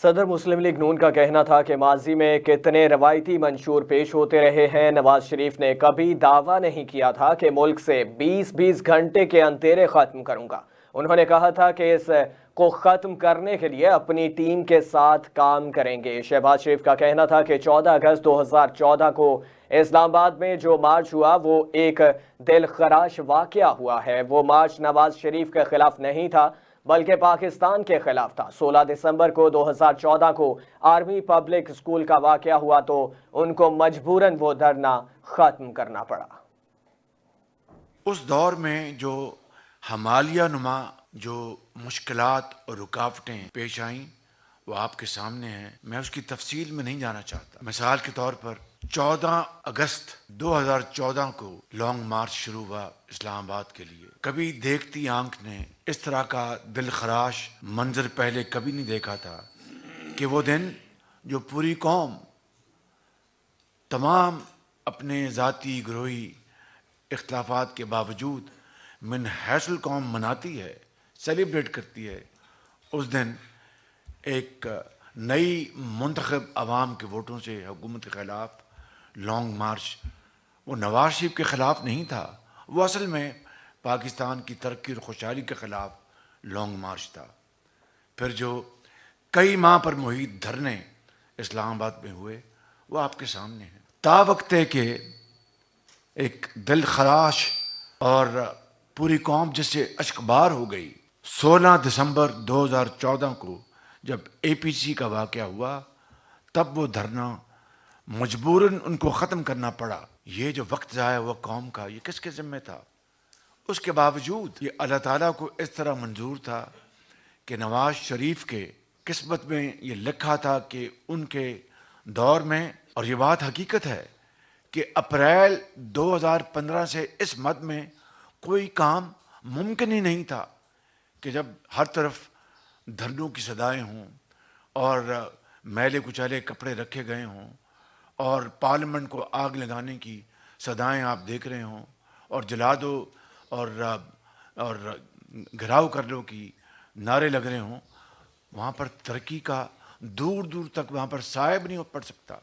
صدر مسلم لیگ نون کا کہنا تھا کہ ماضی میں کتنے روایتی منشور پیش ہوتے رہے ہیں۔ نواز شریف نے کبھی دعویٰ نہیں کیا تھا کہ ملک سے 20 گھنٹے کے اندھیرے ختم کروں گا۔ انہوں نے کہا تھا کہ اس کو ختم کرنے کے لیے اپنی ٹیم کے ساتھ کام کریں گے۔ شہباز شریف کا کہنا تھا کہ 14 اگست 2014 کو اسلام آباد میں جو مارچ ہوا وہ ایک دل خراش واقعہ ہوا ہے۔ وہ مارچ نواز شریف کے خلاف نہیں تھا بلکہ پاکستان کے خلاف تھا۔ 16 دسمبر کو 2014 کو آرمی پبلک اسکول کا واقعہ ہوا تو ان کو مجبوراً وہ دھرنا ختم کرنا پڑا۔ اس دور میں جو ہمالیہ نما جو مشکلات اور رکاوٹیں پیش آئیں وہ آپ کے سامنے ہیں۔ میں اس کی تفصیل میں نہیں جانا چاہتا۔ مثال کے طور پر 14 اگست 2014 کو لانگ مارچ شروع ہوا اسلام آباد کے لیے۔ کبھی دیکھتی آنکھ نے اس طرح کا دل خراش منظر پہلے کبھی نہیں دیکھا تھا کہ وہ دن جو پوری قوم تمام اپنے ذاتی گروہی اختلافات کے باوجود من حیث القوم مناتی ہے، سیلیبریٹ کرتی ہے، اس دن ایک نئی منتخب عوام کے ووٹوں سے حکومت کے خلاف لانگ مارچ، وہ نواز شریف کے خلاف نہیں تھا، وہ اصل میں پاکستان کی ترقی اور خوشحالی کے خلاف لانگ مارچ تھا۔ پھر جو کئی ماہ پر محیط دھرنے اسلام آباد میں ہوئے وہ آپ کے سامنے ہیں۔ تا وقت کہ ایک دل خراش اور پوری قوم جس سے اشکبار ہو گئی، 16 دسمبر 2014 کو جب اے پی سی کا واقعہ ہوا تب وہ دھرنا مجبوراً ان کو ختم کرنا پڑا۔ یہ جو وقت ضائع ہوا قوم کا، یہ کس کے ذمہ تھا؟ اس کے باوجود یہ اللہ تعالیٰ کو اس طرح منظور تھا کہ نواز شریف کے قسمت میں یہ لکھا تھا کہ ان کے دور میں، اور یہ بات حقیقت ہے کہ اپریل 2015 سے اس مد میں کوئی کام ممکن ہی نہیں تھا کہ جب ہر طرف دھرنوں کی صدائیں ہوں اور میلے کچالے کپڑے رکھے گئے ہوں اور پارلیمنٹ کو آگ لگانے کی صدائیں آپ دیکھ رہے ہوں اور جلا دو اور گھراؤ کر لو کی نعرے لگ رہے ہوں، وہاں پر ترقی کا دور دور تک وہاں پر سایہ بھی نہیں پڑ سکتا۔